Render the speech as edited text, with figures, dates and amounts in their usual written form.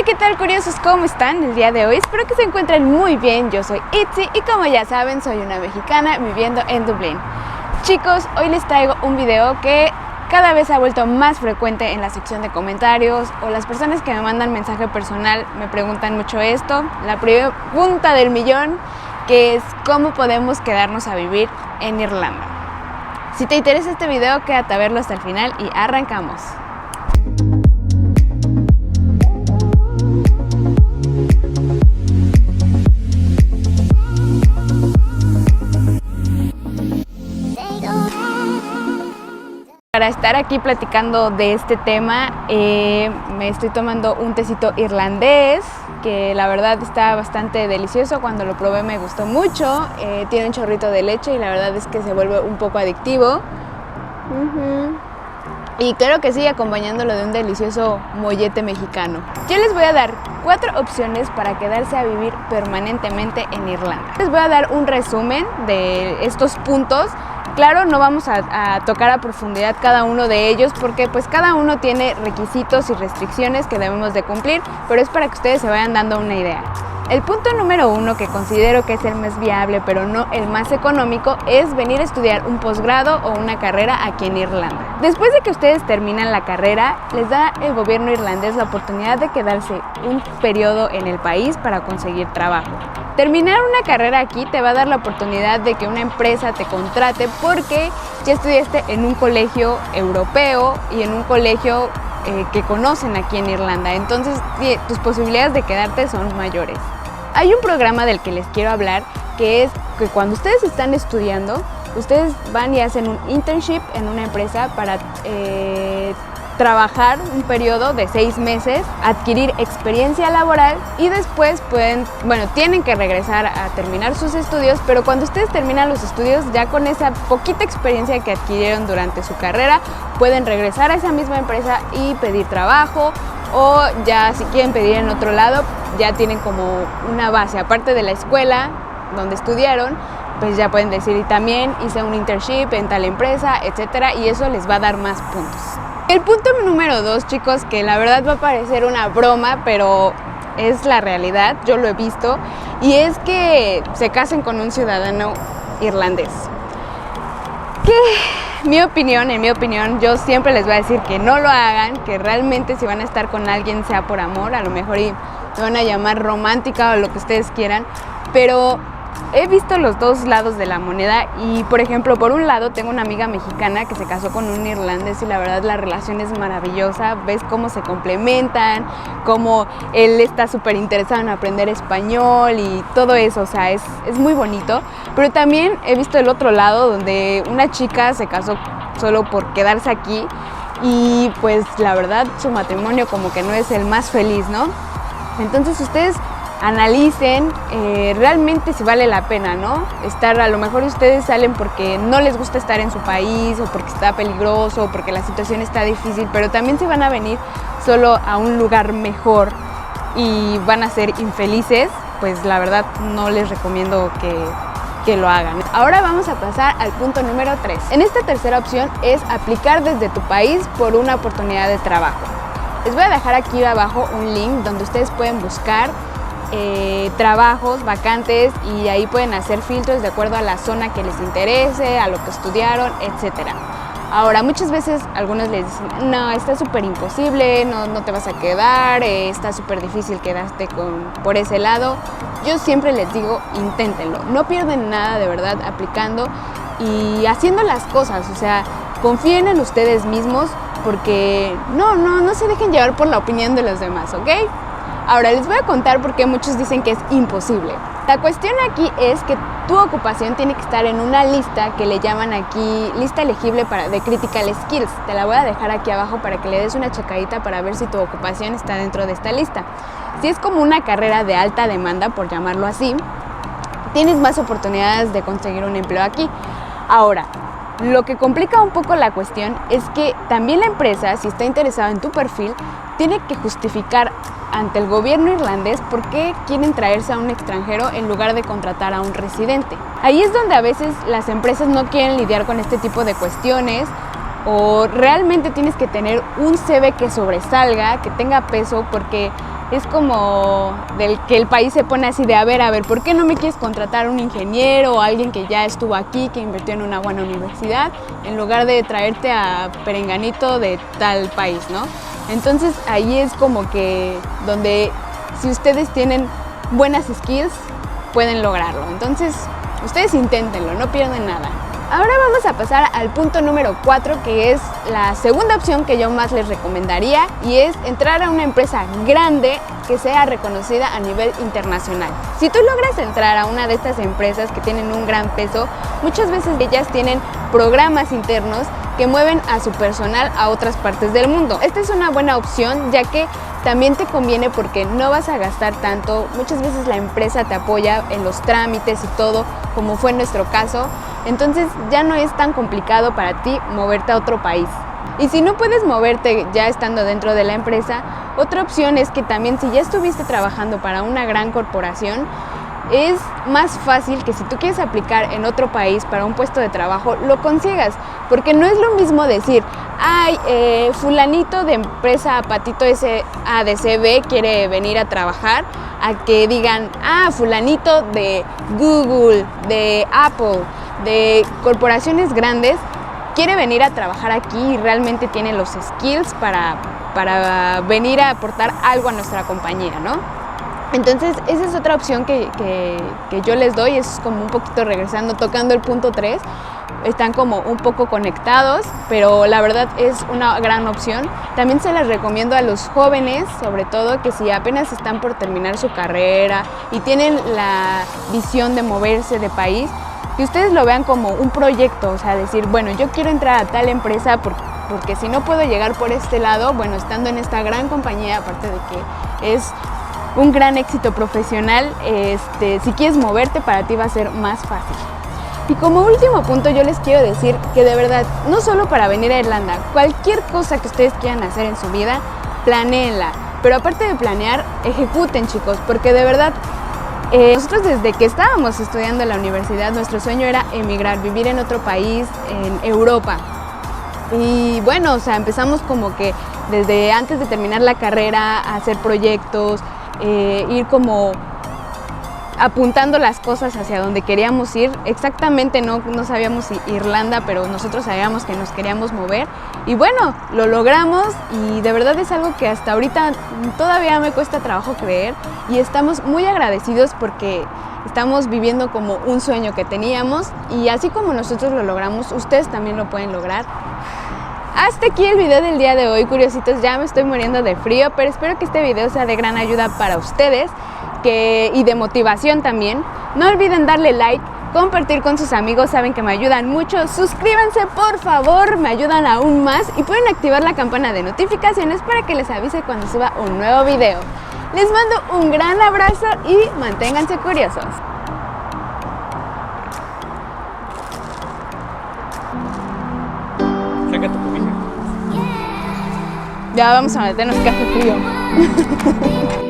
¿qué tal, curiosos? ¿Cómo están el día de hoy? Espero que se encuentren muy bien. Yo soy Itzy y como ya saben, soy una mexicana viviendo en Dublín. Chicos, hoy les traigo un video que cada vez se ha vuelto más frecuente en la sección de comentarios, o las personas que me mandan mensaje personal me preguntan mucho esto. La pregunta del millón, que es ¿cómo podemos quedarnos a vivir en Irlanda? Si te interesa este video, quédate a verlo hasta el final y arrancamos. Para estar aquí platicando de este tema, me estoy tomando un tecito irlandés, que la verdad está bastante delicioso. Cuando lo probé me gustó mucho, tiene un chorrito de leche y la verdad es que se vuelve un poco adictivo. Y claro que sí, acompañándolo de un delicioso mollete mexicano. Yo les voy a dar 4 opciones para quedarse a vivir permanentemente en Irlanda. Les voy a dar un resumen de estos puntos. Claro, no vamos a tocar a profundidad cada uno de ellos porque pues cada uno tiene requisitos y restricciones que debemos de cumplir, pero es para que ustedes se vayan dando una idea. El punto número 1, que considero que es el más viable pero no el más económico, es venir a estudiar un posgrado o una carrera aquí en Irlanda. Después de que ustedes terminan la carrera, les da el gobierno irlandés la oportunidad de quedarse un periodo en el país para conseguir trabajo. Terminar una carrera aquí te va a dar la oportunidad de que una empresa te contrate porque ya estudiaste en un colegio europeo y en un colegio que conocen aquí en Irlanda, entonces tus posibilidades de quedarte son mayores. Hay un programa del que les quiero hablar, que es que cuando ustedes están estudiando, ustedes van y hacen un internship en una empresa para trabajar un periodo de 6 meses, adquirir experiencia laboral y después tienen que regresar a terminar sus estudios, pero cuando ustedes terminan los estudios, ya con esa poquita experiencia que adquirieron durante su carrera, pueden regresar a esa misma empresa y pedir trabajo, o ya si quieren pedir en otro lado, ya tienen como una base, aparte de la escuela donde estudiaron, pues ya pueden decir, y también hice un internship en tal empresa, etcétera, y eso les va a dar más puntos. El punto número 2, chicos, que la verdad va a parecer una broma, pero es la realidad, yo lo he visto, y es que se casen con un ciudadano irlandés. En mi opinión, yo siempre les voy a decir que no lo hagan, que realmente si van a estar con alguien sea por amor, a lo mejor y me van a llamar romántica o lo que ustedes quieran, pero he visto los dos lados de la moneda y, por ejemplo, por un lado tengo una amiga mexicana que se casó con un irlandés y la verdad la relación es maravillosa. Ves cómo se complementan, cómo él está súper interesado en aprender español y todo eso, o sea, es muy bonito. Pero también he visto el otro lado donde una chica se casó solo por quedarse aquí y pues la verdad su matrimonio como que no es el más feliz, ¿no? Entonces ustedes analicen realmente si vale la pena, ¿no? A lo mejor ustedes salen porque no les gusta estar en su país o porque está peligroso o porque la situación está difícil, pero también se van a venir solo a un lugar mejor y van a ser infelices, pues la verdad no les recomiendo que lo hagan. Ahora vamos a pasar al punto número 3. En esta tercera opción es aplicar desde tu país por una oportunidad de trabajo. Les voy a dejar aquí abajo un link donde ustedes pueden buscar trabajos, vacantes, y ahí pueden hacer filtros de acuerdo a la zona que les interese, a lo que estudiaron, etcétera. Ahora, muchas veces algunos les dicen, no, está súper imposible, no te vas a quedar, está súper difícil quedarte por ese lado. Yo siempre les digo, inténtenlo, no pierden nada de verdad aplicando y haciendo las cosas, o sea, confíen en ustedes mismos porque no se dejen llevar por la opinión de los demás, ¿ok? Ahora les voy a contar por qué muchos dicen que es imposible. La cuestión aquí es que tu ocupación tiene que estar en una lista que le llaman aquí lista elegible de Critical Skills. Te la voy a dejar aquí abajo para que le des una checadita para ver si tu ocupación está dentro de esta lista. Si es como una carrera de alta demanda, por llamarlo así, tienes más oportunidades de conseguir un empleo aquí. Ahora, lo que complica un poco la cuestión es que también la empresa, si está interesada en tu perfil, tiene que justificar ante el gobierno irlandés por qué quieren traerse a un extranjero en lugar de contratar a un residente. Ahí es donde a veces las empresas no quieren lidiar con este tipo de cuestiones, o realmente tienes que tener un CV que sobresalga, que tenga peso, porque es como del que el país se pone así de, a ver, ¿por qué no me quieres contratar un ingeniero o alguien que ya estuvo aquí, que invirtió en una buena universidad, en lugar de traerte a perenganito de tal país, ¿no? Entonces ahí es como que donde si ustedes tienen buenas skills, pueden lograrlo. Entonces, ustedes inténtenlo, no pierden nada. Ahora vamos a pasar al punto número 4, que es la segunda opción que yo más les recomendaría, y es entrar a una empresa grande que sea reconocida a nivel internacional. Si tú logras entrar a una de estas empresas que tienen un gran peso, muchas veces ellas tienen programas internos que mueven a su personal a otras partes del mundo. Esta es una buena opción, ya que también te conviene porque no vas a gastar tanto. Muchas veces la empresa te apoya en los trámites y todo, como fue en nuestro caso. Entonces ya no es tan complicado para ti moverte a otro país. Y si no puedes moverte ya estando dentro de la empresa, otra opción es que también si ya estuviste trabajando para una gran corporación, es más fácil que si tú quieres aplicar en otro país para un puesto de trabajo, lo consigas. Porque no es lo mismo decir, ay, fulanito de empresa Patito SADCB quiere venir a trabajar, a que digan, fulanito de Google, de Apple, de corporaciones grandes, quiere venir a trabajar aquí y realmente tiene los skills para venir a aportar algo a nuestra compañía, ¿no? Entonces, esa es otra opción que yo les doy, es como un poquito regresando, tocando el punto 3, están como un poco conectados, pero la verdad es una gran opción. También se las recomiendo a los jóvenes, sobre todo, que si apenas están por terminar su carrera y tienen la visión de moverse de país, que ustedes lo vean como un proyecto, o sea, decir, bueno, yo quiero entrar a tal empresa porque si no puedo llegar por este lado, bueno, estando en esta gran compañía, aparte de que es un gran éxito profesional, si quieres moverte, para ti va a ser más fácil. Y como último punto, yo les quiero decir que de verdad, no solo para venir a Irlanda, cualquier cosa que ustedes quieran hacer en su vida, planéenla. Pero aparte de planear, ejecuten, chicos, porque de verdad, nosotros desde que estábamos estudiando en la universidad, nuestro sueño era emigrar, vivir en otro país, en Europa. Y bueno, o sea, empezamos como que desde antes de terminar la carrera a hacer proyectos, ir como apuntando las cosas hacia donde queríamos ir. Exactamente no sabíamos si Irlanda, pero nosotros sabíamos que nos queríamos mover. Y bueno, lo logramos y de verdad es algo que hasta ahorita todavía me cuesta trabajo creer. Y estamos muy agradecidos porque estamos viviendo como un sueño que teníamos. Y así como nosotros lo logramos, ustedes también lo pueden lograr. Hasta aquí el video del día de hoy, curiositos, ya me estoy muriendo de frío, pero espero que este video sea de gran ayuda para ustedes y de motivación también. No olviden darle like, compartir con sus amigos, saben que me ayudan mucho. Suscríbanse, por favor, me ayudan aún más y pueden activar la campana de notificaciones para que les avise cuando suba un nuevo video. Les mando un gran abrazo y manténganse curiosos. Saca tu cobija. Ya vamos a meternos café frío.